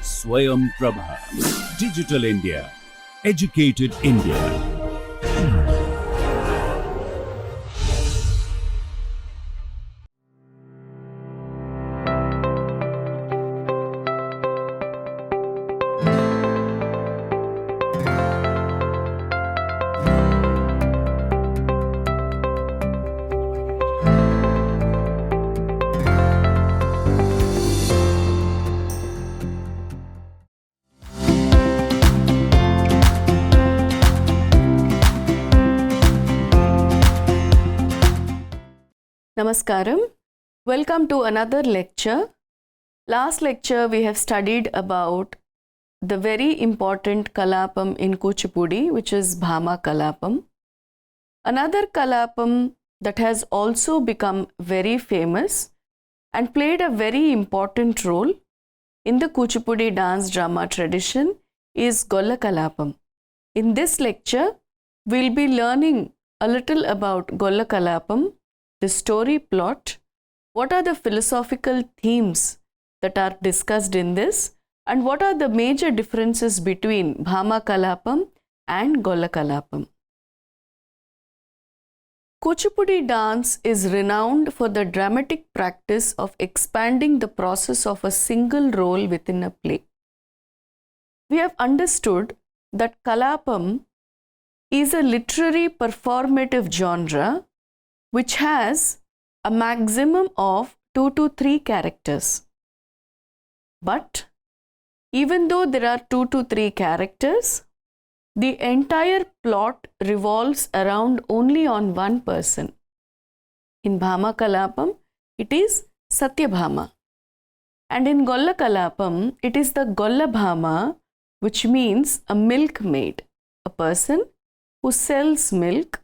Swayam Prabha. Digital India. Educated India. Namaskaram. Welcome to another lecture. Last lecture we have studied about the very important Kalapam in Kuchipudi, which is Bhama Kalapam. Another Kalapam that has also become very famous and played a very important role in the Kuchipudi dance drama tradition is Golla Kalapam. In this lecture, we'll be learning a little about Golla Kalapam, the story plot, what are the philosophical themes that are discussed in this, and what are the major differences between Bhama Kalapam and Golla Kalapam. Kuchipudi dance is renowned for the dramatic practice of expanding the process of a single role within a play. We have understood that Kalapam is a literary performative genre which has a maximum of 2 to 3 characters. But even though there are 2 to 3 characters, the entire plot revolves around only on one person. In Bhama Kalapam, it is Satyabhama. And in Golla Kalapam, it is the Golla Bhama, which means a milkmaid, a person who sells milk,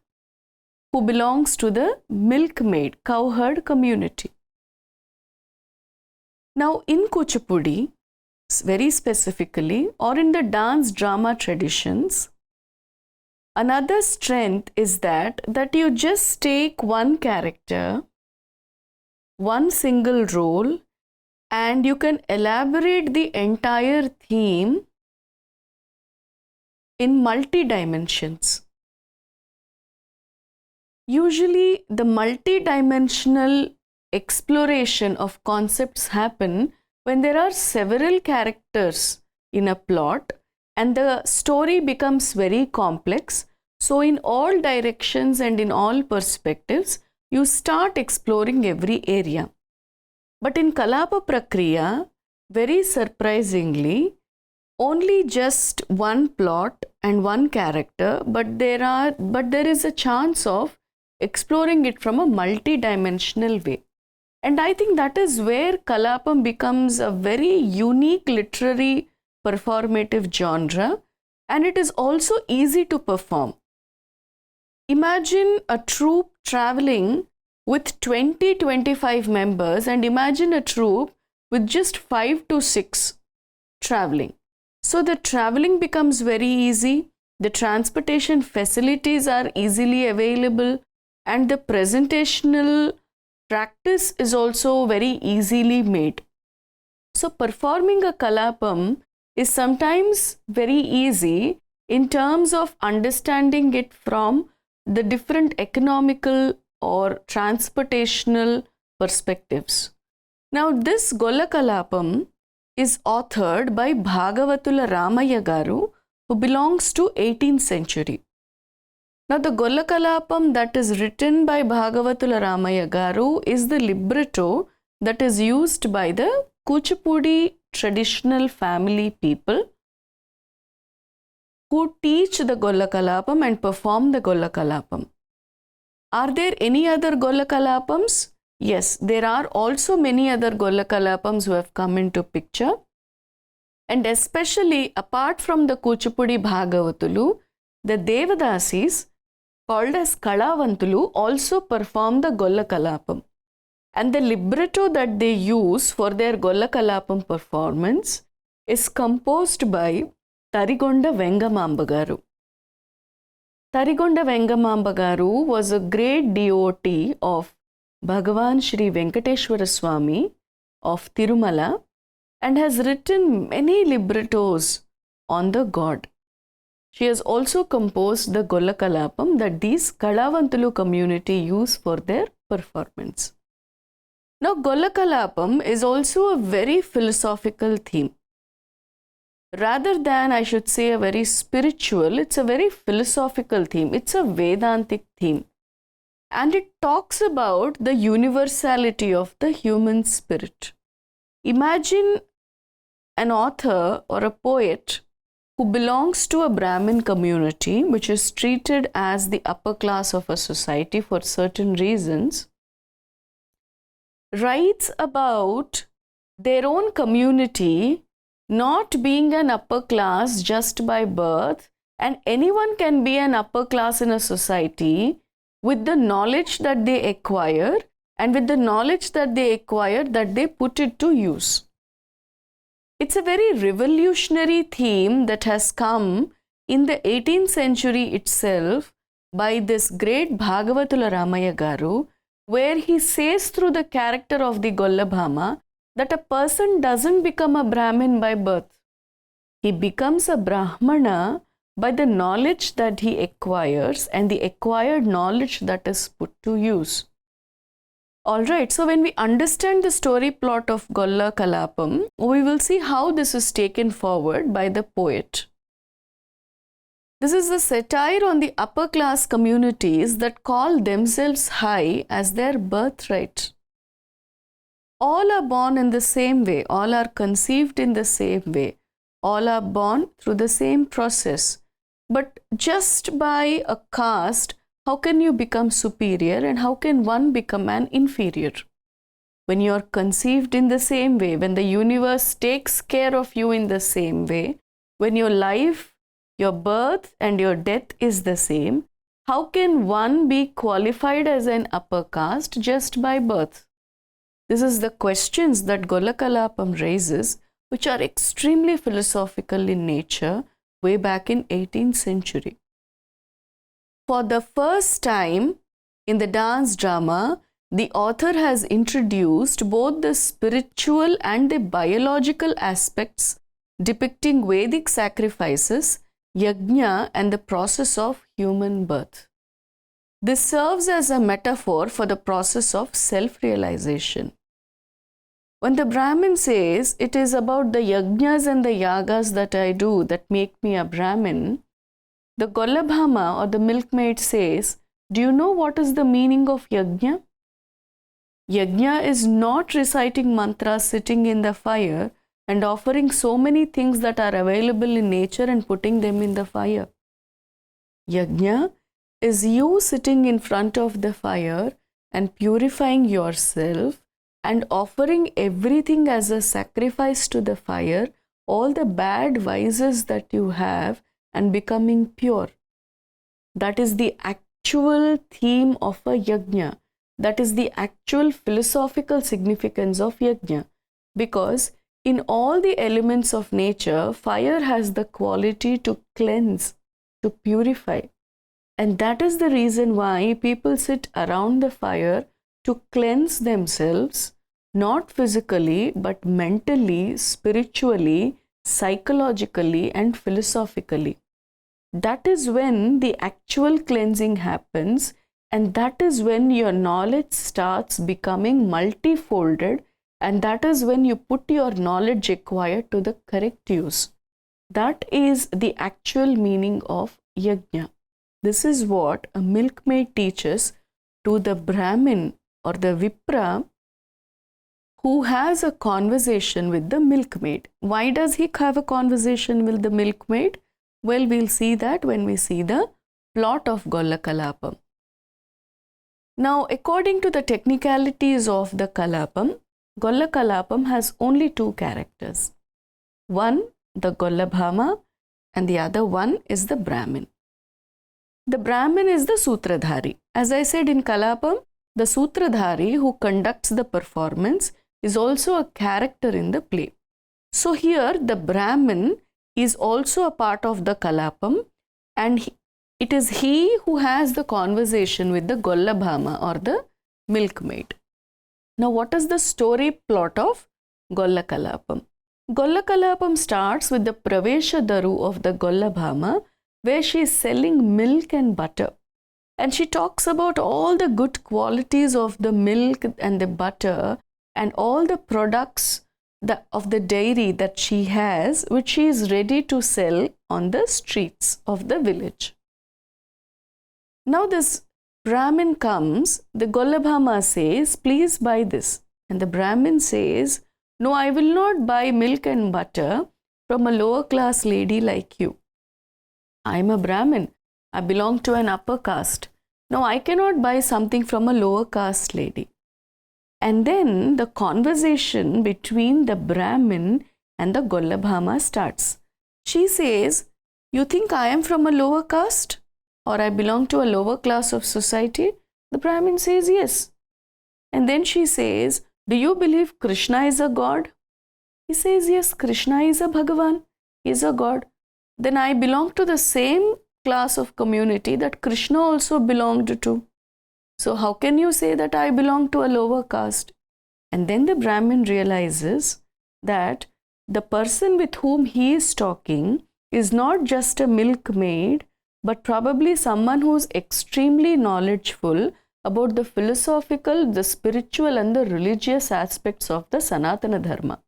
who belongs to the milkmaid, cowherd community. Now in Kuchipudi, very specifically, or in the dance drama traditions, another strength is that you just take one character, one single role, and you can elaborate the entire theme in multi-dimensions. Usually, the multi-dimensional exploration of concepts happen when there are several characters in a plot and the story becomes very complex. So, in all directions and in all perspectives, you start exploring every area. But in Kalapa Prakriya, very surprisingly, only just one plot and one character, but there is a chance of exploring it from a multi-dimensional way. And I think that is where Kalapam becomes a very unique literary performative genre, and it is also easy to perform. Imagine a troupe traveling with 20-25 members, and imagine a troupe with just 5 to 6 traveling. So the traveling becomes very easy, the transportation facilities are easily available, and the presentational practice is also very easily made. So performing a Kalapam is sometimes very easy in terms of understanding it from the different economical or transportational perspectives. Now this Golla Kalapam is authored by Bhagavatula Ramaya Garu, who belongs to 18th century. Now the Golla Kalapam that is written by Bhagavatula Ramaya Garu is the libretto that is used by the Kuchipudi traditional family people who teach the Golla Kalapam and perform the Golla Kalapam. Are there any other Golla Kalapams? Yes, there are also many other Golla Kalapams who have come into picture. And especially apart from the Kuchipudi Bhagavatulu, the Devadasis called as Kalavantulu also perform the Golla Kalapam. And the libretto that they use for their Golla Kalapam performance is composed by Tarigonda Vengamamba Garu. Tarigonda Vengamamba Garu was a great devotee of Bhagavan Shri Venkateshwara Swami of Tirumala, and has written many librettos on the god. She has also composed the Golla Kalapam that these Kalavantulu community use for their performance. Now, Golla Kalapam is also a very philosophical theme. Rather than, I should say, a very spiritual, it's a very philosophical theme. It's a Vedantic theme. And it talks about the universality of the human spirit. Imagine an author or a poet who belongs to a Brahmin community, which is treated as the upper class of a society for certain reasons, writes about their own community not being an upper class just by birth, and anyone can be an upper class in a society with the knowledge that they acquire, and with the knowledge that they acquire, that they put it to use. It's a very revolutionary theme that has come in the 18th century itself by this great Bhagavatula Ramaya Garu, where he says through the character of the Gollabhama that a person doesn't become a Brahmin by birth. He becomes a Brahmana by the knowledge that he acquires and the acquired knowledge that is put to use. Alright, so when we understand the story plot of Golla Kalapam, we will see how this is taken forward by the poet. This is a satire on the upper class communities that call themselves high as their birthright. All are born in the same way, all are conceived in the same way, all are born through the same process. But just by a caste, how can you become superior and how can one become an inferior? When you are conceived in the same way, when the universe takes care of you in the same way, when your life, your birth and your death is the same, how can one be qualified as an upper caste just by birth? This is the questions that Golla Kalapam raises, which are extremely philosophical in nature way back in 18th century. For the first time in the dance drama, the author has introduced both the spiritual and the biological aspects depicting Vedic sacrifices, yajna, and the process of human birth. This serves as a metaphor for the process of self-realization. When the Brahmin says, it is about the yajnas and the yagas that I do that make me a Brahmin, the Gollabhama or the milkmaid says, do you know what is the meaning of yajna? Yajna is not reciting mantras, sitting in the fire and offering so many things that are available in nature and putting them in the fire. Yajna is you sitting in front of the fire and purifying yourself and offering everything as a sacrifice to the fire, all the bad vices that you have, and becoming pure. That is the actual theme of a yajna. That is the actual philosophical significance of yajna. Because in all the elements of nature, fire has the quality to cleanse, to purify. And that is the reason why people sit around the fire to cleanse themselves, not physically, but mentally, spiritually, psychologically, and philosophically. That is when the actual cleansing happens, and that is when your knowledge starts becoming multifolded, and that is when you put your knowledge acquired to the correct use. That is the actual meaning of yajna. This is what a milkmaid teaches to the Brahmin or the Vipra who has a conversation with the milkmaid. Why does he have a conversation with the milkmaid? Well, we'll see that when we see the plot of Golla Kalapam. Now, according to the technicalities of the Kalapam, Golla Kalapam has only two characters. One, the Gollabhama, and the other one is the Brahmin. The Brahmin is the Sutradhari. As I said in Kalapam, the Sutradhari who conducts the performance is also a character in the play. So here the Brahmin is also a part of the Kalapam, and it is he who has the conversation with the Gollabhama or the milkmaid. Now, what is the story plot of Golla Kalapam? Golla Kalapam starts with the Pravesha Daru of the Golla Bhama, where she is selling milk and butter. And she talks about all the good qualities of the milk and the butter and all the products of the dairy that she has, which she is ready to sell on the streets of the village. Now this Brahmin comes, the Gollabhama says, please buy this. And the Brahmin says, no, I will not buy milk and butter from a lower class lady like you. I am a Brahmin. I belong to an upper caste. No, I cannot buy something from a lower caste lady. And then the conversation between the Brahmin and the Gollabhama starts. She says, you think I am from a lower caste? Or I belong to a lower class of society? The Brahmin says, yes. And then she says, do you believe Krishna is a god? He says, yes, Krishna is a Bhagavan. He is a god. Then I belong to the same class of community that Krishna also belonged to. So how can you say that I belong to a lower caste? And then the Brahmin realizes that the person with whom he is talking is not just a milkmaid, but probably someone who is extremely knowledgeable about the philosophical, the spiritual and the religious aspects of the Sanatana Dharma.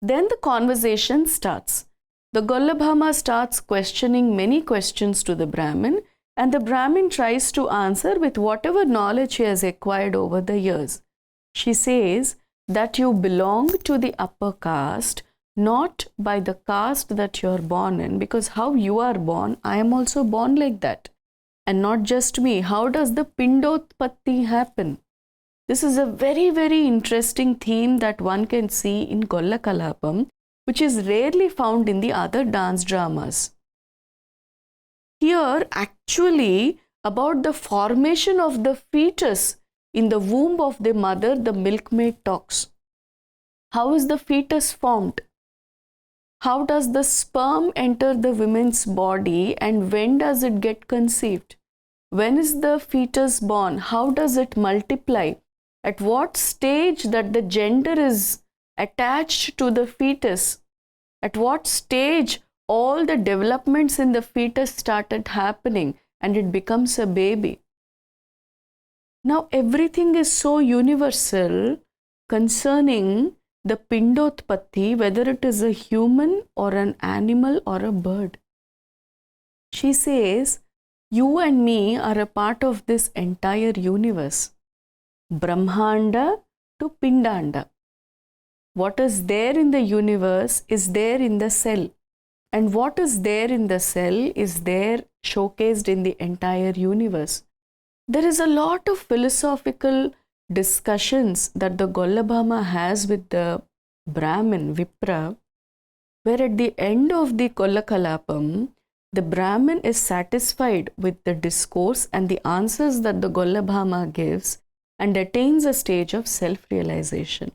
Then the conversation starts. The Gollabhama starts questioning many questions to the Brahmin, and the Brahmin tries to answer with whatever knowledge he has acquired over the years. She says that you belong to the upper caste, not by the caste that you are born in, because how you are born, I am also born like that. And not just me, how does the Pindotpatti happen? This is a very, very interesting theme that one can see in Golla Kalapam, which is rarely found in the other dance dramas. Here, actually, about the formation of the fetus in the womb of the mother, the milkmaid talks. How is the fetus formed? How does the sperm enter the woman's body and when does it get conceived? When is the fetus born? How does it multiply? At what stage that the gender is attached to the fetus? At what stage all the developments in the fetus started happening and it becomes a baby? Now everything is so universal concerning the Pindotpatti, whether it is a human or an animal or a bird. She says, you and me are a part of this entire universe. Brahmanda to Pindanda. What is there in the universe is there in the cell. And what is there in the cell is there showcased in the entire universe. There is a lot of philosophical discussions that the Gollabhama has with the Brahmin, Vipra, where at the end of the Golla Kalapam, the Brahmin is satisfied with the discourse and the answers that the Gollabhama gives and attains a stage of self-realization.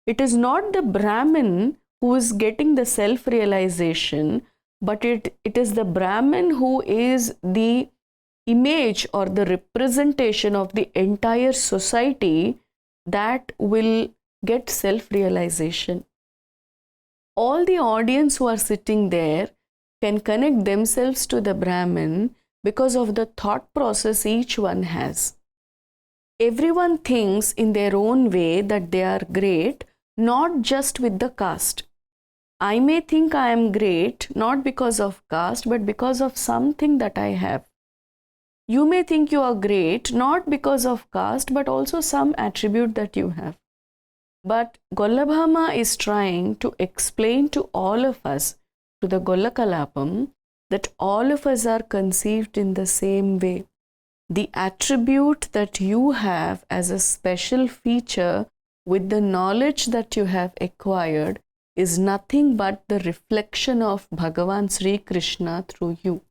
It is not the Brahmin who is getting the self-realization, but it is the Brahmin who is the image or the representation of the entire society that will get self-realization. All the audience who are sitting there can connect themselves to the Brahmin because of the thought process each one has. Everyone thinks in their own way that they are great, not just with the caste. I may think I am great not because of caste, but because of something that I have. You may think you are great not because of caste, but also some attribute that you have. But Gollabhama is trying to explain to all of us, to the Golla Kalapam, that all of us are conceived in the same way. The attribute that you have as a special feature with the knowledge that you have acquired is nothing but the reflection of Bhagavan Sri Krishna through you.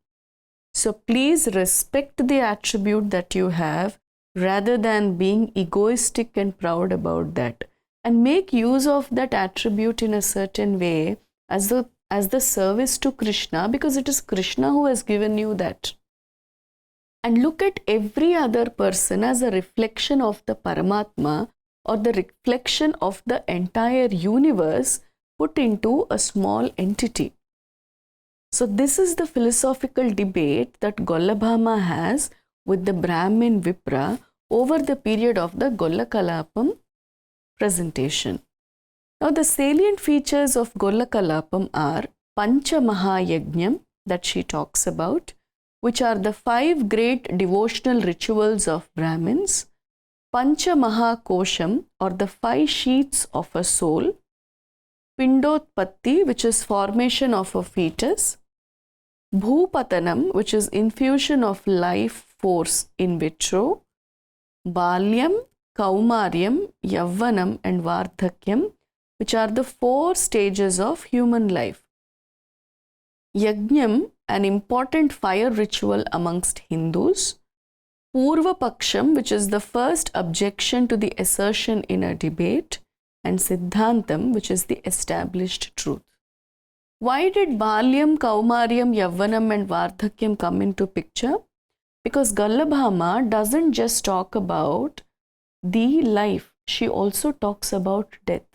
So please respect the attribute that you have rather than being egoistic and proud about that. And make use of that attribute in a certain way as the service to Krishna, because it is Krishna who has given you that. and look at every other person as a reflection of the Paramatma or the reflection of the entire universe put into a small entity. So this is the philosophical debate that Gollabhama has with the Brahmin Vipra over the period of the Golla Kalapam presentation. Now the salient features of Golla Kalapam are Pancha Mahayajnam that she talks about, which are the 5 great devotional rituals of Brahmins, Pancha Mahakosham or the 5 sheets of a soul, Pindotpatti, which is formation of a fetus, Bhupatanam, which is infusion of life force in vitro, Balyam, Kaumaryam, Yavvanam and Vardhakyam, which are the 4 stages of human life. Yajnam, an important fire ritual amongst Hindus, Purva Paksham, which is the first objection to the assertion in a debate, and Siddhantam, which is the established truth. Why did Balyam, Kaumaryam, Yavvanam and Vardhakyam come into picture? Because Gollabhama doesn't just talk about the life, she also talks about death.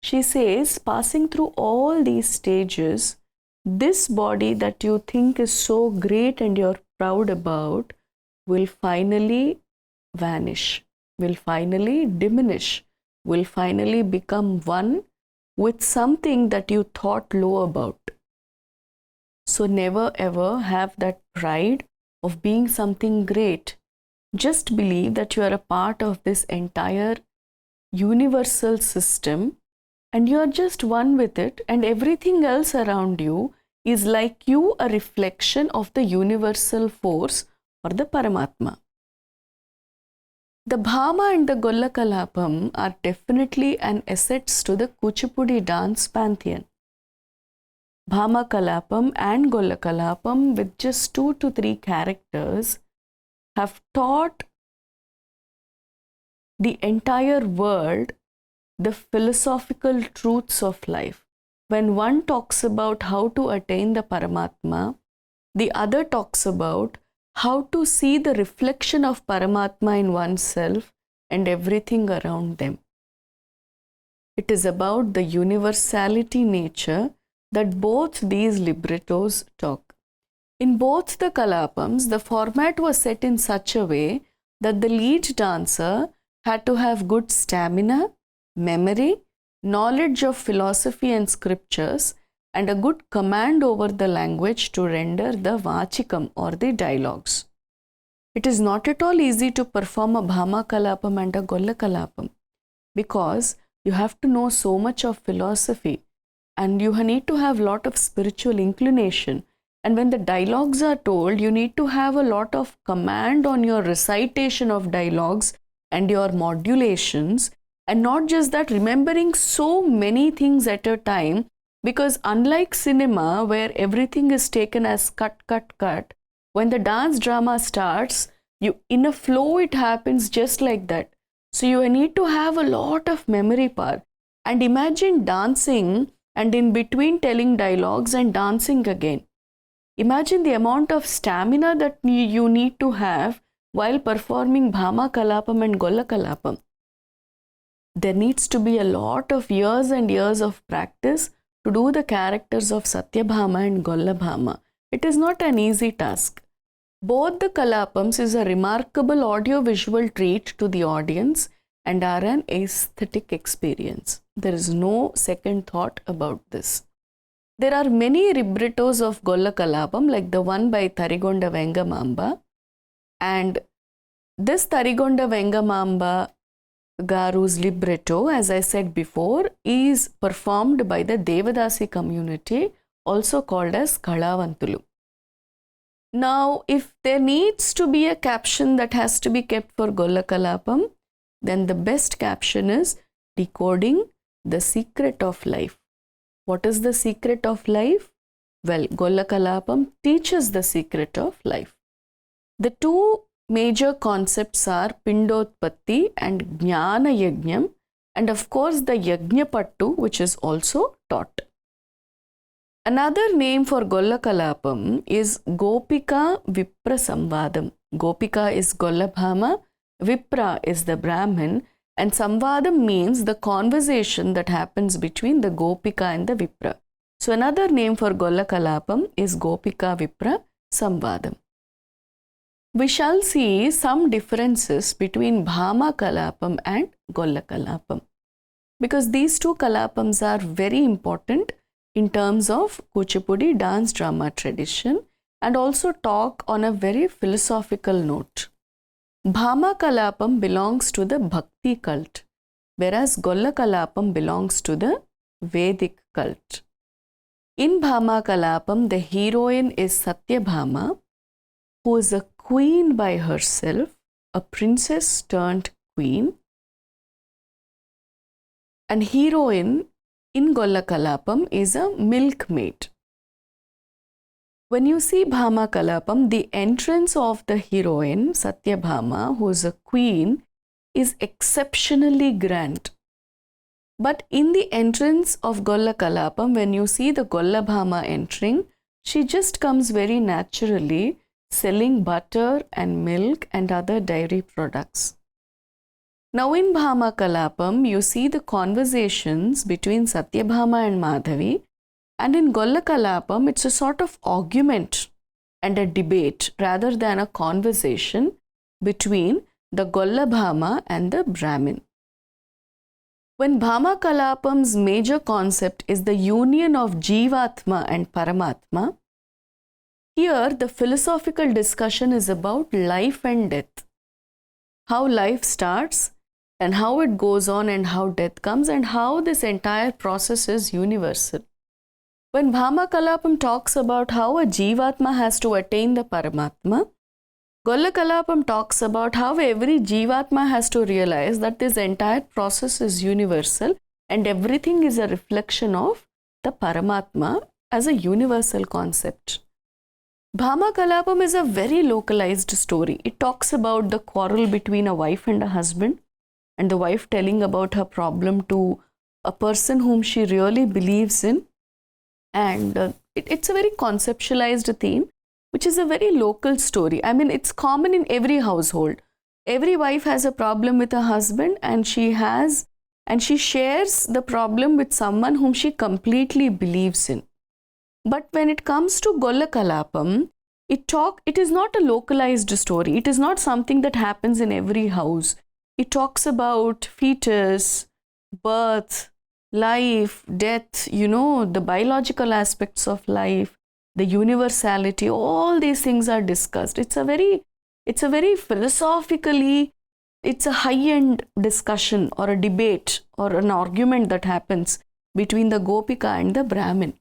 She says, passing through all these stages, this body that you think is so great and you're proud about will finally vanish, will finally diminish, will finally become one with something that you thought low about. So never ever have that pride of being something great. Just believe that you are a part of this entire universal system and you are just one with it, and everything else around you is like you, a reflection of the universal force or the Paramatma. The Bhama and the Golla Kalapam are definitely an assets to the Kuchipudi dance pantheon. Bhama Kalapam and Golla Kalapam, with just 2 to 3 characters, have taught the entire world the philosophical truths of life. When one talks about how to attain the Paramatma, the other talks about how to see the reflection of Paramatma in oneself and everything around them. It is about the universality nature that both these librettos talk. In both the Kalapams, the format was set in such a way that the lead dancer had to have good stamina, memory, knowledge of philosophy and scriptures, and a good command over the language to render the vachikam or the dialogues. It is not at all easy to perform a Bhama Kalapam and a Golla Kalapam because you have to know so much of philosophy and you need to have a lot of spiritual inclination. And when the dialogues are told, you need to have a lot of command on your recitation of dialogues and your modulations. And not just that, remembering so many things at a time, because unlike cinema where everything is taken as cut, when the dance drama starts, in a flow it happens just like that. So you need to have a lot of memory power. And imagine dancing and in between telling dialogues and dancing again. Imagine the amount of stamina that you need to have while performing Bhama Kalapam and Golla Kalapam. There needs to be a lot of years and years of practice to do the characters of Satyabhama and Gollabhama. It is not an easy task. Both the Kalapams is a remarkable audio-visual treat to the audience and are an aesthetic experience. There is no second thought about this. There are many librettos of Golla Kalapam, like the one by Tharigonda Vengamamba, and this Tharigonda Vengamamba Garu's libretto, as I said before, is performed by the Devadasi community, also called as Kalavantulu. Now, if there needs to be a caption that has to be kept for Golla Kalapam, then the best caption is decoding the secret of life. What is the secret of life? Well, Golla Kalapam teaches the secret of life. The 2 major concepts are Pindotpatti and Jnana Yajnam, and of course the Yajnapattu, which is also taught. Another name for Golla Kalapam is Gopika Vipra Samvadam. Gopika is Golla Bhama, Vipra is the Brahmin, and Samvadam means the conversation that happens between the Gopika and the Vipra. So another name for Golla Kalapam is Gopika Vipra Samvadam. We shall see some differences between Bhama Kalapam and Golla Kalapam, because these two Kalapams are very important in terms of Kuchipudi dance drama tradition and also talk on a very philosophical note. Bhama Kalapam belongs to the Bhakti cult, whereas Golla Kalapam belongs to the Vedic cult. In Bhama Kalapam, the heroine is Satyabhama, who is a queen by herself, a princess turned queen. And heroine in Golla Kalapam is a milkmaid. When you see Bhama Kalapam, the entrance of the heroine, Satyabhama, who is a queen, is exceptionally grand. But in the entrance of Golla Kalapam, when you see the Golla Bhama entering, she just comes very naturally, selling butter and milk and other dairy products. Now in Bhama Kalapam, you see the conversations between Satyabhama and Madhavi, and in Golla Kalapam, it's a sort of argument and a debate rather than a conversation between the Golla Bhama and the Brahmin. When Bhama Kalapam's major concept is the union of Jivatma and Paramatma, here the philosophical discussion is about life and death. How life starts and how it goes on and how death comes and how this entire process is universal. When Bhama Kalapam talks about how a Jivatma has to attain the Paramatma, Golla Kalapam talks about how every Jivatma has to realize that this entire process is universal and everything is a reflection of the Paramatma as a universal concept. Bhama Kalapam is a very localized story. It talks about the quarrel between a wife and a husband, and the wife telling about her problem to a person whom she really believes in. And it's a very conceptualized theme, which is a very local story. I mean, it's common in every household. Every wife has a problem with her husband, and she shares the problem with someone whom she completely believes in. But when it comes to Golla Kalapam, it is not a localized story. It is not something that happens in every house. It talks about fetus, birth, life, death, the biological aspects of life, the universality, all these things are discussed. It's a very philosophically, it's a high-end discussion or a debate or an argument that happens between the Gopika and the Brahmin.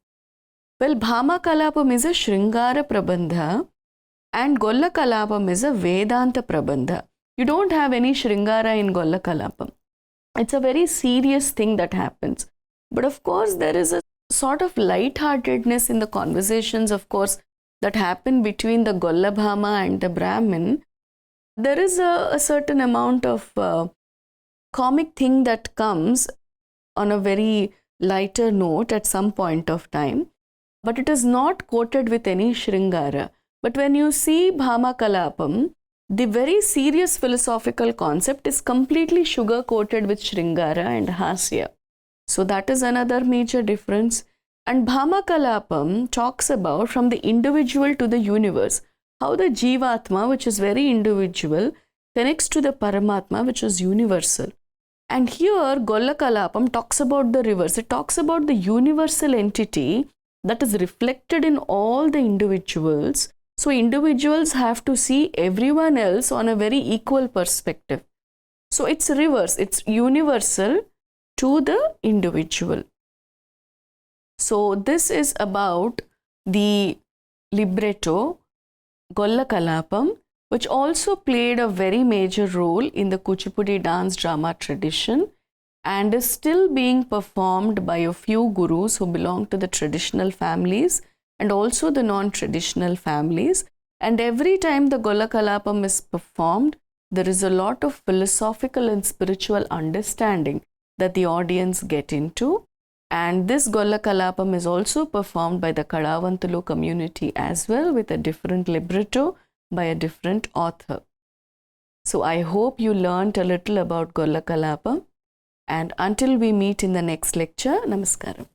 Well, Bhama Kalapam is a Shringara Prabandha and Golla Kalapam is a Vedanta Prabandha. You don't have any Shringara in Golla Kalapam. It's a very serious thing that happens. But of course, there is a sort of lightheartedness in the conversations, of course, that happen between the Golla Bhama and the Brahmin. There is a certain amount of comic thing that comes on a very lighter note at some point of time. But it is not quoted with any Shringara. But when you see Bhama Kalapam, the very serious philosophical concept is completely sugar-coated with Shringara and Hasya. So that is another major difference. And Bhama Kalapam talks about from the individual to the universe, how the Jivatma, which is very individual, connects to the Paramatma, which is universal. And here Golla Kalapam talks about the reverse. It talks about the universal entity that is reflected in all the individuals. So individuals have to see everyone else on a very equal perspective. So it's reverse, it's universal to the individual. So this is about the libretto Golla Kalapam, which also played a very major role in the Kuchipudi dance drama tradition and is still being performed by a few gurus who belong to the traditional families and also the non-traditional families. And every time the Golla Kalapam is performed, there is a lot of philosophical and spiritual understanding that the audience get into. And this Golla Kalapam is also performed by the Kadavantulu community as well with a different libretto, by a different author. So I hope you learnt a little about Golla Kalapam, and until we meet in the next lecture, Namaskaram.